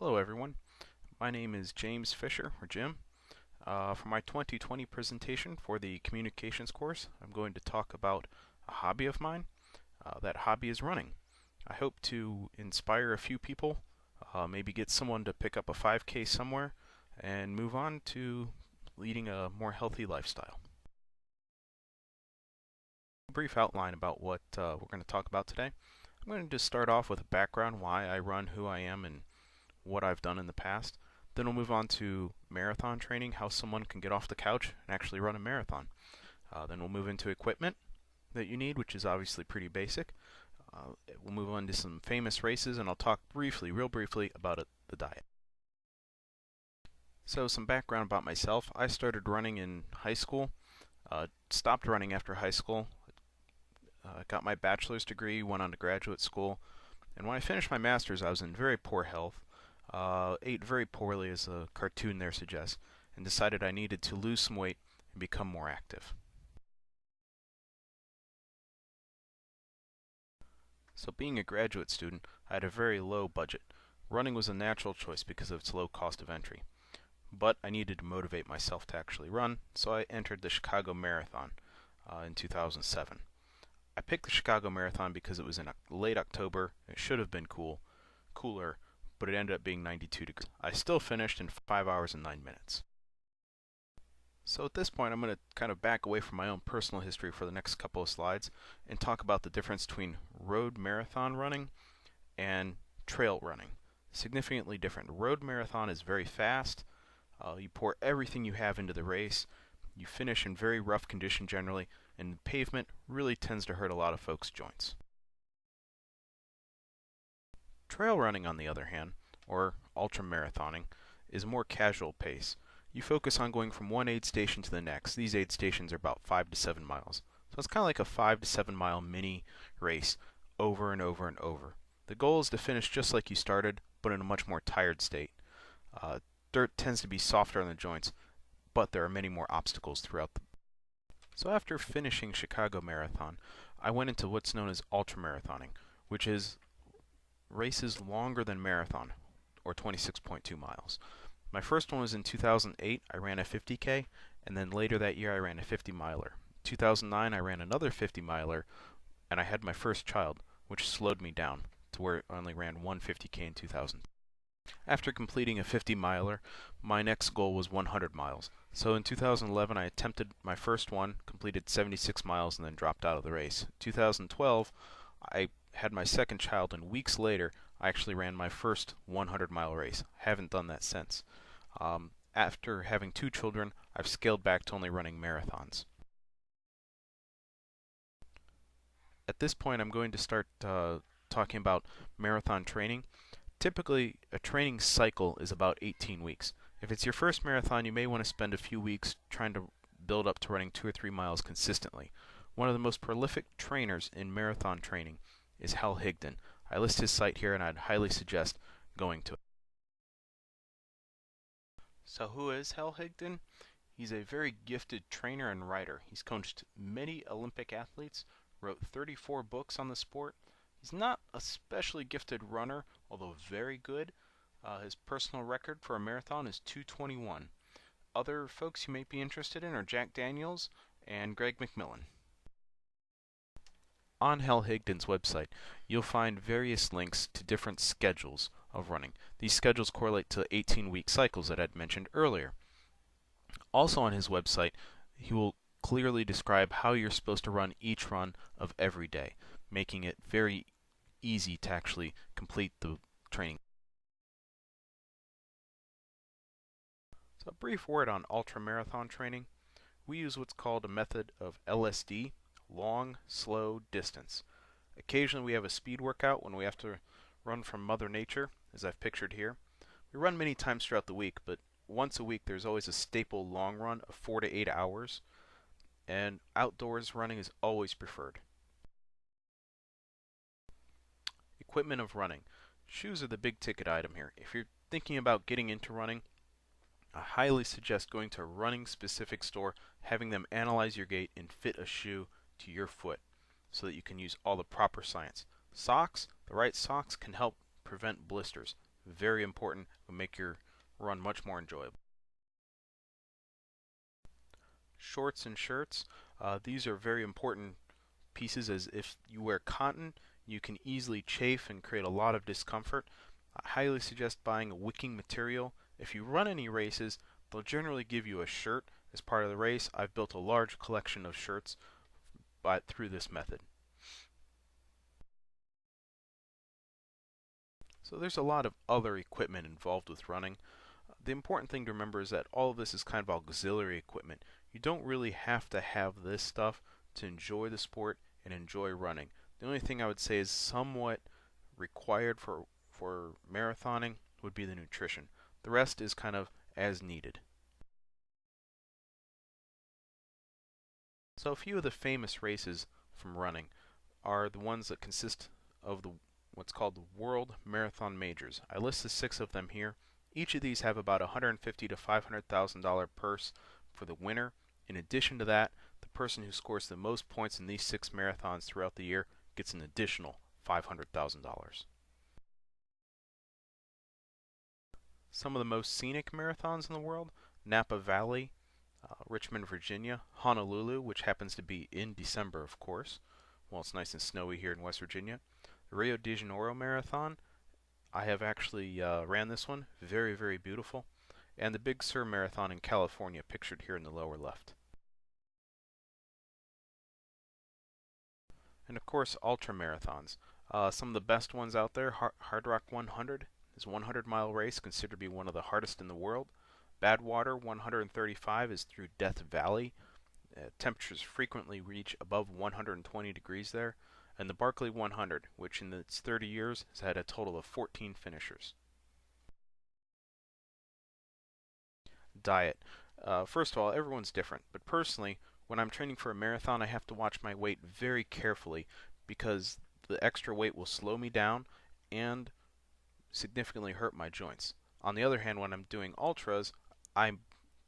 Hello everyone, my name is JFisher, or Jim. For my 2020 presentation for the communications course, I'm going to talk about a hobby of mine. That hobby is running. I hope to inspire a few people, maybe get someone to pick up a 5K somewhere, and move on to leading a more healthy lifestyle. A brief outline about what we're going to talk about today. I'm going to just start off with a background, why I run, who I am, and what I've done in the past. Then we'll move on to marathon training, how someone can get off the couch and actually run a marathon. Then we'll move into equipment that you need, which is obviously pretty basic. We'll move on to some famous races, and I'll talk briefly, real briefly, about the diet. So some background about myself. I started running in high school, stopped running after high school, got my bachelor's degree, went on to graduate school, and when I finished my master's I was in very poor health, ate very poorly as the cartoon there suggests, and decided I needed to lose some weight and become more active. So being a graduate student, I had a very low budget. Running was a natural choice because of its low cost of entry. But I needed to motivate myself to actually run, so I entered the Chicago Marathon in 2007. I picked the Chicago Marathon because it was in late October. It should have been cooler, but it ended up being 92 degrees. I still finished in 5 hours and 9 minutes. So at this point, I'm going to kind of back away from my own personal history for the next couple of slides and talk about the difference between road marathon running and trail running. Significantly different. Road marathon is very fast. You pour everything you have into the race. You finish in very rough condition generally, and the pavement really tends to hurt a lot of folks' joints. Trail running, on the other hand, or ultra-marathoning, is a more casual pace. You focus on going from one aid station to the next. These aid stations are about 5 to 7 miles. So it's kind of like a 5 to 7 mile mini race over and over and over. The goal is to finish just like you started, but in a much more tired state. Dirt tends to be softer on the joints, but there are many more obstacles throughout the... So after finishing Chicago Marathon, I went into what's known as ultramarathoning, which is races longer than marathon, or 26.2 miles. My first one was in 2008. I ran a 50K, and then later that year I ran a 50 miler. 2009 I ran another 50 miler, and I had my first child, which slowed me down to where I only ran one 50K in 2000. After completing a 50 miler, my next goal was 100 miles. So in 2011 I attempted my first one, completed 76 miles, and then dropped out of the race. 2012 I had my second child, and weeks later I actually ran my first 100-mile race. I haven't done that since. After having two children, I've scaled back to only running marathons. At this point I'm going to start talking about marathon training. Typically, a training cycle is about 18 weeks. If it's your first marathon, you may want to spend a few weeks trying to build up to running 2 or 3 miles consistently. One of the most prolific trainers in marathon training is Hal Higdon. I list his site here, and I'd highly suggest going to it. So who is Hal Higdon? He's a very gifted trainer and writer. He's coached many Olympic athletes, wrote 34 books on the sport. He's not a especially gifted runner, although very good. His personal record for a marathon is 2:21. Other folks you may be interested in are Jack Daniels and Greg McMillan. On Hal Higdon's website, you'll find various links to different schedules of running. These schedules correlate to 18-week cycles that I'd mentioned earlier. Also on his website, he will clearly describe how you're supposed to run each run of every day, making it very easy to actually complete the training. So a brief word on ultramarathon training. We use what's called a method of LSD, long, slow, distance. Occasionally we have a speed workout when we have to run from Mother Nature, as I've pictured here. We run many times throughout the week, but once a week there's always a staple long run of 4 to 8 hours, and outdoors running is always preferred. Equipment of running. Shoes are the big ticket item here. If you're thinking about getting into running, I highly suggest going to a running specific store, having them analyze your gait and fit a shoe to your foot so that you can use all the proper science. Socks, the right socks can help prevent blisters. Very important. Will make your run much more enjoyable. Shorts and shirts. These are very important pieces, as if you wear cotton, you can easily chafe and create a lot of discomfort. I highly suggest buying a wicking material. If you run any races, they'll generally give you a shirt as part of the race. I've built a large collection of shirts through this method. So there's a lot of other equipment involved with running. The important thing to remember is that all of this is kind of auxiliary equipment. You don't really have to have this stuff to enjoy the sport and enjoy running. The only thing I would say is somewhat required for marathoning would be the nutrition. The rest is kind of as needed. So a few of the famous races from running are the ones that consist of what's called the World Marathon Majors. I listed 6 of them here. Each of these have about $150,000 to $500,000 purse for the winner. In addition to that, the person who scores the most points in these 6 marathons throughout the year gets an additional $500,000. Some of the most scenic marathons in the world: Napa Valley, Richmond, Virginia, Honolulu, which happens to be in December, of course. Well, it's nice and snowy here in West Virginia. The Rio de Janeiro Marathon, I have actually ran this one. Very, very beautiful. And the Big Sur Marathon in California, pictured here in the lower left. And of course, ultra marathons. Some of the best ones out there: Hard Rock 100 is a 100-mile race considered to be one of the hardest in the world. Badwater 135 is through Death Valley. Temperatures frequently reach above 120 degrees there. And the Barkley 100, which in its 30 years has had a total of 14 finishers. Diet. First of all, everyone's different, but personally, when I'm training for a marathon, I have to watch my weight very carefully because the extra weight will slow me down and significantly hurt my joints. On the other hand, when I'm doing ultras, I'm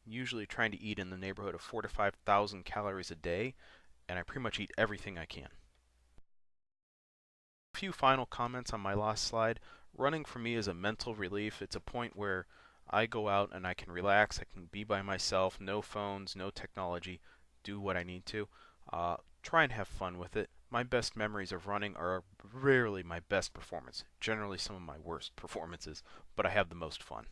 usually trying to eat in the neighborhood of 4,000 to 5,000 calories a day, and I pretty much eat everything I can. A few final comments on my last slide. Running for me is a mental relief. It's a point where I go out and I can relax. I can be by myself, no phones, no technology, do what I need to. Try and have fun with it. My best memories of running are rarely my best performance, generally some of my worst performances, but I have the most fun.